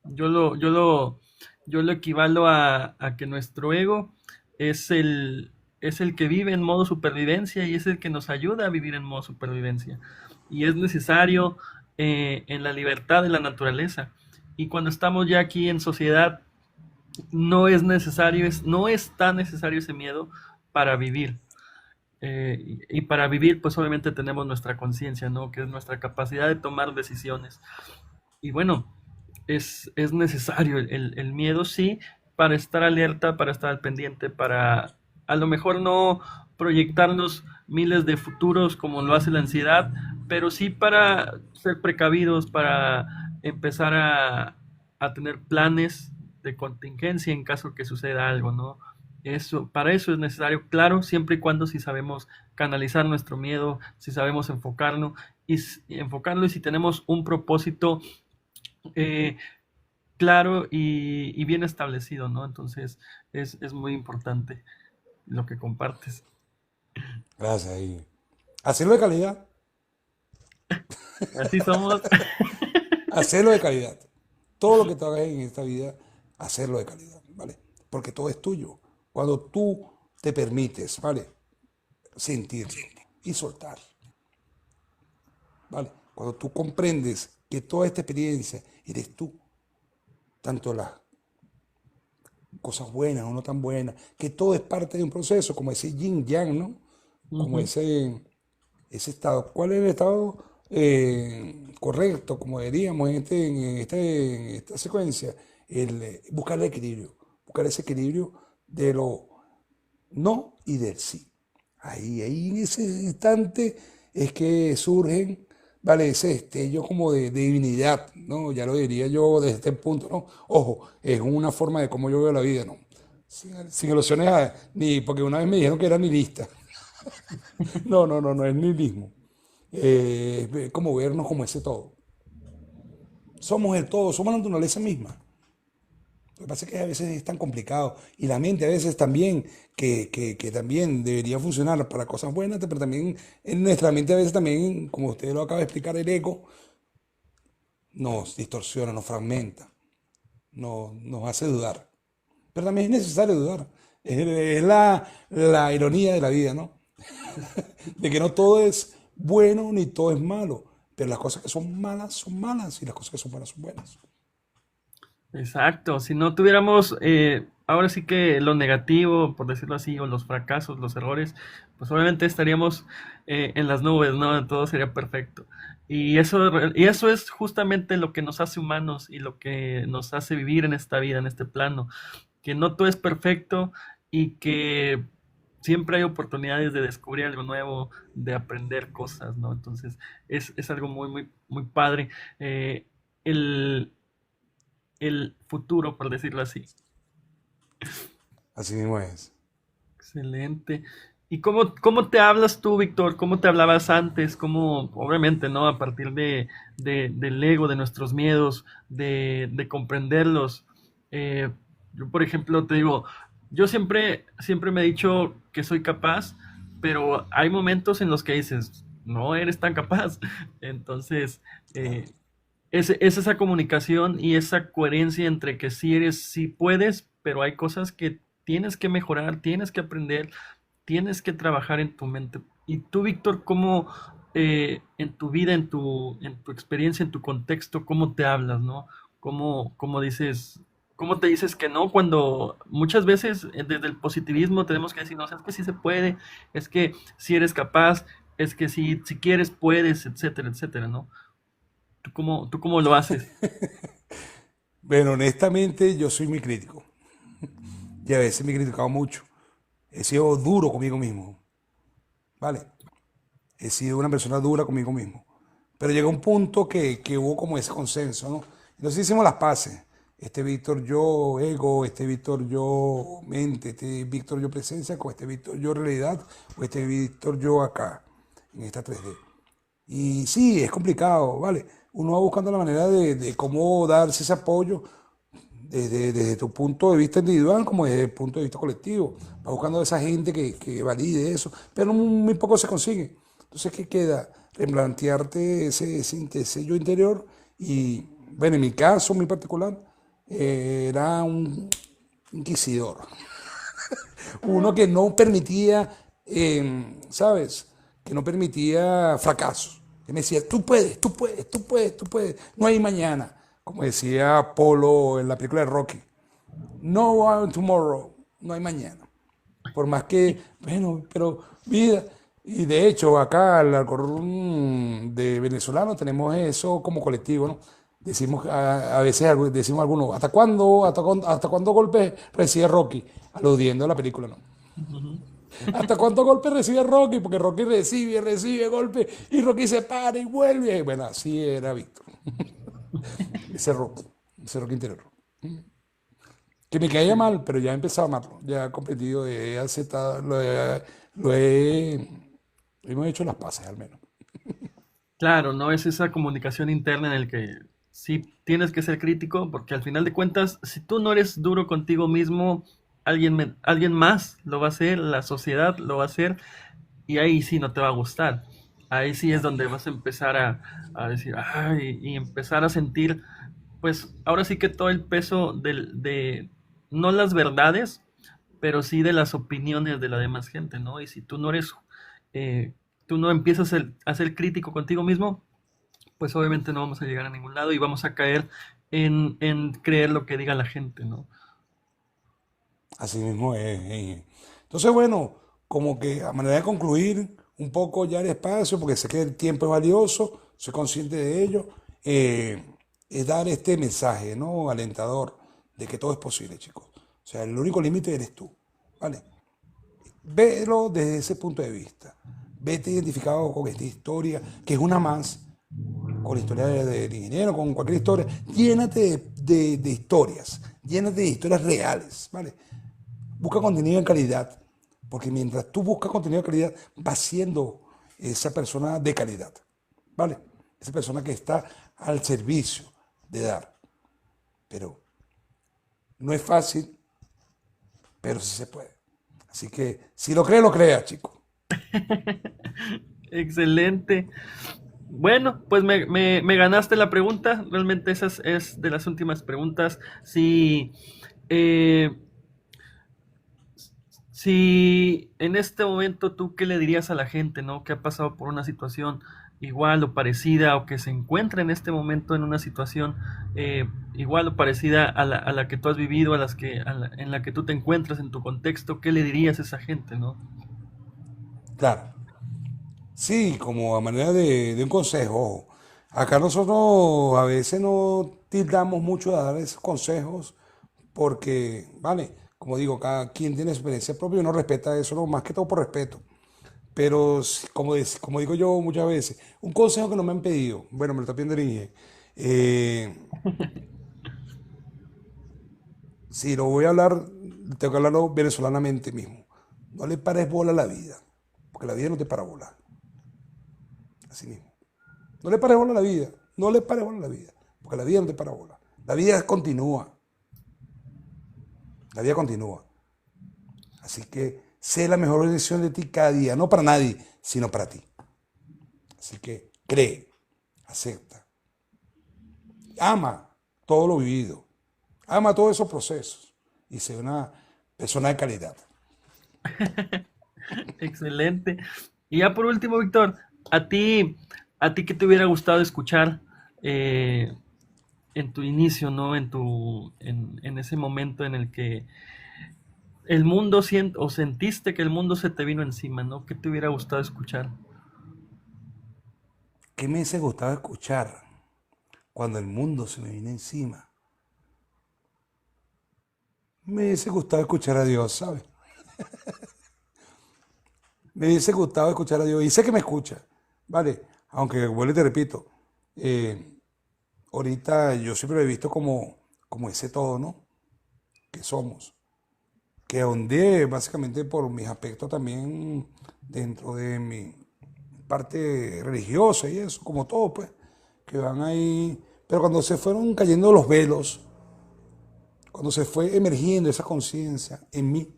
Yo lo, yo lo, yo lo equivalo a que nuestro ego es es el que vive en modo supervivencia y es el que nos ayuda a vivir en modo supervivencia. Y es necesario en la libertad de la naturaleza. Y cuando estamos ya aquí en sociedad, no es necesario, no es tan necesario ese miedo para vivir. Y para vivir, pues obviamente tenemos nuestra conciencia, ¿no? Que es nuestra capacidad de tomar decisiones. Y bueno, es necesario el miedo, sí, para estar alerta, para estar al pendiente, para a lo mejor no proyectarnos miles de futuros como lo hace la ansiedad, pero sí para ser precavidos, para empezar a tener planes de contingencia en caso que suceda algo, ¿no? Para eso es necesario, claro, siempre y cuando si sabemos canalizar nuestro miedo, si sabemos enfocarlo y si tenemos un propósito eh, claro y bien establecido, ¿no? Entonces es muy importante lo que compartes. Gracias. Y hacerlo de calidad. Así somos. Hacerlo de calidad. Todo lo que tú hagas en esta vida, hacerlo de calidad, ¿vale? Porque todo es tuyo. Cuando tú te permites, ¿vale? Sentirlo y soltar, ¿vale? Cuando tú comprendes que toda esta experiencia eres tú, tanto cosas buenas o no tan buenas, que todo es parte de un proceso, como ese yin yang, ¿no? Como Ujú. ese estado. ¿Cuál es el estado correcto, como diríamos en esta secuencia? Buscar el equilibrio, buscar ese equilibrio de lo no y del sí. Ahí en ese instante es que surgen, vale, ese destello como de divinidad, ¿no? Ya lo diría yo desde este punto, ¿no? Ojo, es una forma de cómo yo veo la vida, ¿no? Sin ilusiones, ni porque una vez me dijeron que era nihilista. No, no, no, no es nihilismo. Es como vernos como ese todo. Somos el todo, somos la naturaleza misma. Lo que pasa es que a veces es tan complicado y la mente a veces también, que también debería funcionar para cosas buenas, pero también en nuestra mente a veces también, como usted lo acaba de explicar, el ego nos distorsiona, nos fragmenta, nos hace dudar. Pero también es necesario dudar. Es la ironía de la vida, ¿no? De que no todo es bueno ni todo es malo, pero las cosas que son malas y las cosas que son buenas son buenas. Exacto, si no tuviéramos ahora sí que lo negativo, por decirlo así, o los fracasos, los errores, pues obviamente estaríamos en las nubes, ¿no? Todo sería perfecto. Y eso es justamente lo que nos hace humanos y lo que nos hace vivir en esta vida, en este plano, que no todo es perfecto y que siempre hay oportunidades de descubrir algo nuevo, de aprender cosas, ¿no? Entonces es algo muy padre. El, el futuro, por decirlo así. Así mismo es. Excelente. ¿Y cómo te hablas tú, Víctor? ¿Cómo te hablabas antes? ¿Cómo, obviamente, ¿no? A partir del ego, de nuestros miedos, de comprenderlos. Eh, yo, por ejemplo, te digo, yo siempre me he dicho que soy capaz, pero hay momentos en los que dices, no eres tan capaz. Entonces, Claro. eh, es esa comunicación y esa coherencia entre que sí eres, sí puedes, pero hay cosas que tienes que mejorar, tienes que aprender, tienes que trabajar en tu mente. Y tú, Víctor, ¿cómo en tu vida, en tu experiencia, en tu contexto, cómo te hablas, ¿no? ¿Cómo dices, cómo te dices que no? Cuando muchas veces desde el positivismo tenemos que decir, no, o sea, es que sí se puede, es que si eres capaz, es que si quieres puedes, etcétera, etcétera, ¿no? Tú cómo lo haces? Bueno, honestamente yo soy muy crítico y a veces me he criticado mucho. He sido duro conmigo mismo, ¿vale? He sido una persona dura conmigo mismo. Pero llegó un punto que hubo como ese consenso, ¿no? Entonces hicimos las paces. Este Víctor yo ego, este Víctor yo mente, este Víctor yo presencia, con este Víctor yo realidad, o este Víctor yo acá, en esta 3D. Y sí, es complicado, ¿vale? Uno va buscando la manera de cómo darse ese apoyo desde tu punto de vista individual como desde el punto de vista colectivo. Va buscando a esa gente que valide eso, pero muy poco se consigue. Entonces, ¿qué queda? Replantearte ese yo interior y, bueno, en mi caso, muy particular, era un inquisidor. Uno que no permitía, ¿sabes? Que no permitía fracasos. Que me decía, tú puedes, tú puedes, tú puedes, tú puedes. No hay mañana. Como decía Apolo en la película de Rocky. No one tomorrow. No hay mañana. Por más que, bueno, pero vida. Y de hecho, acá al Alcorcón de venezolano tenemos eso como colectivo, ¿no? Decimos, a veces decimos algunos, hasta cuándo golpes recibe Rocky? Aludiendo a la película, ¿no? Ujú. ¿Hasta cuántos golpes recibe Rocky? Porque Rocky recibe golpes y Rocky se para y vuelve. Bueno, así era Víctor. Ese Rocky, ese Rocky interior. Que me caía Excelente. mal, pero ya he empezado a amarlo. Ya he comprendido, he aceptado, lo he, hemos hecho las paces al menos. Claro, no es esa comunicación interna en el que sí tienes que ser crítico, porque al final de cuentas, si tú no eres duro contigo mismo, alguien más lo va a hacer, la sociedad lo va a hacer, y ahí sí no te va a gustar. Ahí sí es donde vas a empezar a decir, ay, y empezar a sentir, pues ahora sí que todo el peso no las verdades, pero sí de las opiniones de la demás gente, ¿no? Y si eh, tú no empiezas a ser crítico contigo mismo, pues obviamente no vamos a llegar a ningún lado y vamos a caer en creer lo que diga la gente, ¿no? Así mismo es. Entonces, bueno, como que a manera de concluir un poco ya el espacio, porque sé que el tiempo es valioso, soy consciente de ello, eh, es dar este mensaje, ¿no? Alentador de que todo es posible, chicos. O sea, el único límite eres tú, ¿vale? Velo desde ese punto de vista. Vete identificado con esta historia, que es una más, con la historia del ingeniero, con cualquier historia. Llénate de historias, llénate de historias reales, ¿vale? Busca contenido de calidad, porque mientras tú buscas contenido de calidad, vas siendo esa persona de calidad, ¿vale? Esa persona que está al servicio de dar. Pero no es fácil, pero sí se puede. Así que si lo crea, chico. Excelente. Bueno, pues me ganaste la pregunta. Realmente esa es de las últimas preguntas. Eh, si en este momento tú, ¿qué le dirías a la gente, no? Que ha pasado por una situación igual o parecida o que se encuentra en este momento en una situación igual o parecida a la que tú has vivido, en la que tú te encuentras en tu contexto, ¿qué le dirías a esa gente, no? Claro. Sí, como a manera de un consejo. Acá nosotros a veces no tildamos mucho de dar esos consejos porque, vale, como digo, cada quien tiene su experiencia propia y uno respeta eso, ¿no? Más que todo por respeto. Pero como digo yo muchas veces, un consejo que no me han pedido, bueno, me lo está pidiendo el Inge. eh, si lo voy a hablar, tengo que hablarlo venezolanamente mismo. No le pares bola a la vida, porque la vida no te para bola, así mismo. No le pares bola a la vida, no le pares bola a la vida, porque la vida no te para bola. La vida continúa. Así que sé la mejor versión de ti cada día, no para nadie, sino para ti. Así que cree, acepta, ama todo lo vivido, ama todos esos procesos y sé una persona de calidad. Excelente. Y ya por último, Víctor, a ti, a ti qué te hubiera gustado escuchar eh, en tu inicio, ¿no? En ese momento en el que el mundo o sentiste que el mundo se te vino encima, ¿no? ¿Qué te hubiera gustado escuchar? ¿Qué me hubiese gustado escuchar cuando el mundo se me viene encima? Me hubiese gustado escuchar a Dios, ¿sabes? Me hubiese gustado escuchar a Dios y sé que me escucha, ¿vale? Aunque vuelvo y te repito, eh, ahorita yo siempre lo he visto como ese todo, ¿no? Que somos. Que ahondé básicamente por mis aspectos también dentro de mi parte religiosa y eso, como todo, pues, que van ahí. Pero cuando se fueron cayendo los velos, cuando se fue emergiendo esa conciencia en mí,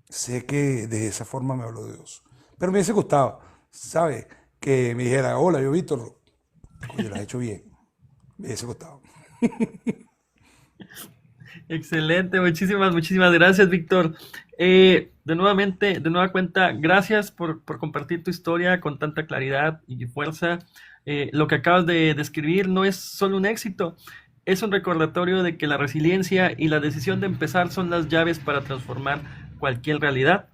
sé que de esa forma me habló Dios. Pero me hubiese gustado, ¿sabes? Que me dijera, hola, yo Víctor, oye, lo has hecho bien. Me hubiese gustado. Excelente, muchísimas gracias, Víctor. De nueva cuenta, gracias por compartir tu historia con tanta claridad y fuerza. Lo que acabas de describir no es solo un éxito, es un recordatorio de que la resiliencia y la decisión de empezar son las llaves para transformar cualquier realidad.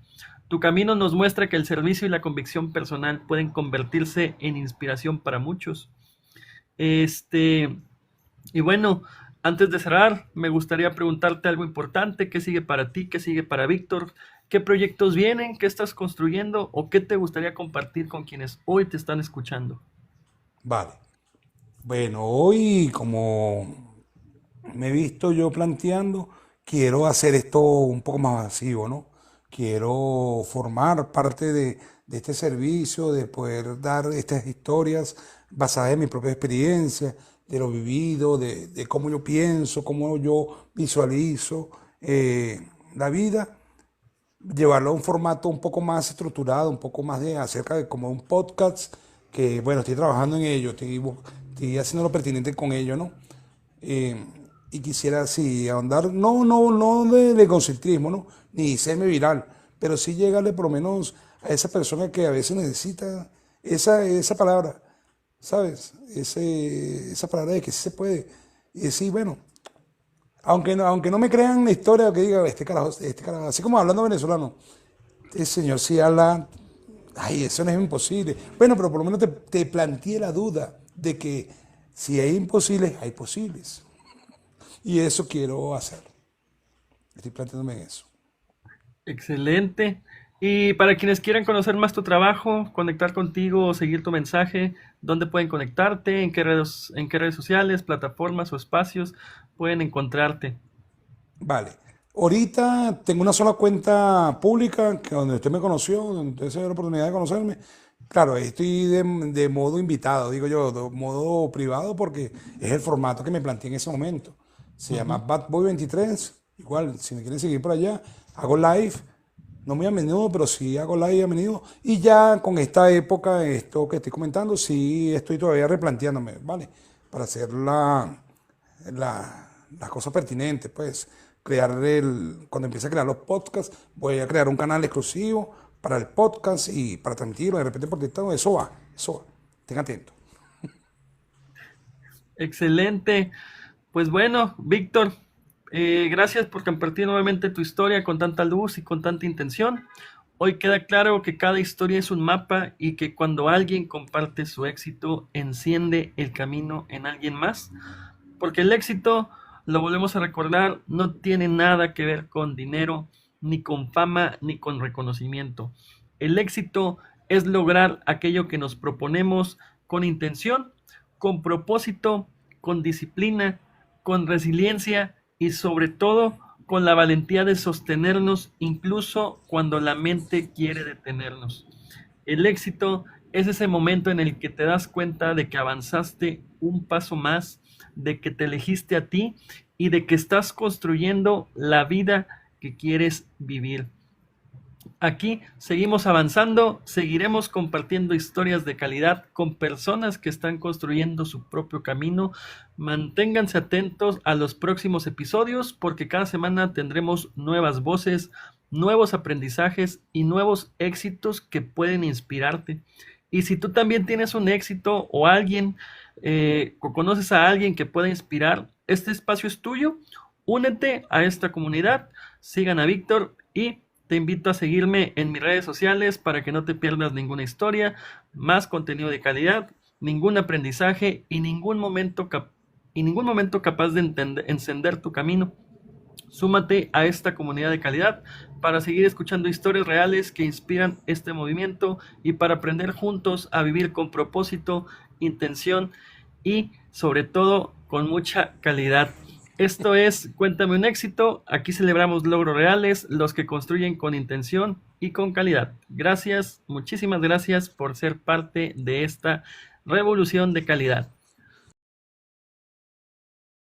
Tu camino nos muestra que el servicio y la convicción personal pueden convertirse en inspiración para muchos. Este, y bueno, antes de cerrar, me gustaría preguntarte algo importante. ¿Qué sigue para ti? ¿Qué sigue para Víctor? ¿Qué proyectos vienen? ¿Qué estás construyendo? ¿O qué te gustaría compartir con quienes hoy te están escuchando? Vale. Bueno, hoy como me he visto yo planteando, quiero hacer esto un poco más masivo, ¿no? Quiero formar parte de este servicio, de poder dar estas historias basadas en mi propia experiencia, de lo vivido, de cómo yo pienso, cómo yo visualizo la vida, llevarlo a un formato un poco más estructurado, un poco más de acerca de como un podcast, que bueno, estoy trabajando en ello, estoy haciendo lo pertinente con ello, ¿no? Eh, y quisiera, sí, ahondar, no de egocentrismo, ¿no? Ni serme viral, pero sí llegarle por lo menos a esa persona que a veces necesita esa palabra, ¿sabes? Esa palabra de que sí se puede. Y decir, bueno, aunque no me crean la historia que diga este carajo, así como hablando venezolano, este señor sí habla, ay, eso no es imposible. Bueno, pero por lo menos te planteé la duda de que si hay imposibles, hay posibles. Y eso quiero hacer. Estoy planteándome en eso. Excelente. Y para quienes quieran conocer más tu trabajo, conectar contigo o seguir tu mensaje, ¿dónde pueden conectarte? En qué redes sociales, plataformas o espacios pueden encontrarte? Vale. Ahorita tengo una sola cuenta pública que donde usted me conoció, donde usted se dio la oportunidad de conocerme. Claro, estoy de modo invitado, digo yo, de modo privado porque es el formato que me planteé en ese momento. Se llama Ujú. Bad Boy 23. Igual, si me quieren seguir por allá, hago live. No muy a menudo, pero sí hago live a menudo. Y ya con esta época, esto que estoy comentando, sí estoy todavía replanteándome, ¿vale? Para hacer las cosas pertinentes, pues cuando empiece a crear los podcasts, voy a crear un canal exclusivo para el podcast y para transmitirlo de repente por TikTok, eso va, estén atentos. Excelente. Pues bueno, Víctor, gracias por compartir nuevamente tu historia con tanta luz y con tanta intención. Hoy queda claro que cada historia es un mapa y que cuando alguien comparte su éxito, enciende el camino en alguien más. Porque el éxito, lo volvemos a recordar, no tiene nada que ver con dinero, ni con fama, ni con reconocimiento. El éxito es lograr aquello que nos proponemos con intención, con propósito, con disciplina, con resiliencia y sobre todo con la valentía de sostenernos incluso cuando la mente quiere detenernos. El éxito es ese momento en el que te das cuenta de que avanzaste un paso más, de que te elegiste a ti y de que estás construyendo la vida que quieres vivir. Aquí seguimos avanzando, seguiremos compartiendo historias de calidad con personas que están construyendo su propio camino. Manténganse atentos a los próximos episodios porque cada semana tendremos nuevas voces, nuevos aprendizajes y nuevos éxitos que pueden inspirarte. Y si tú también tienes un éxito o alguien o conoces a alguien que pueda inspirar, este espacio es tuyo. Únete a esta comunidad, sigan a Víctor y te invito a seguirme en mis redes sociales para que no te pierdas ninguna historia, más contenido de calidad, ningún aprendizaje y ningún momento capaz de encender tu camino. Súmate a esta comunidad de calidad para seguir escuchando historias reales que inspiran este movimiento y para aprender juntos a vivir con propósito, intención y sobre todo con mucha calidad. Esto es Cuéntame un éxito. Aquí celebramos logros reales, los que construyen con intención y con calidad. Gracias, muchísimas gracias por ser parte de esta revolución de calidad.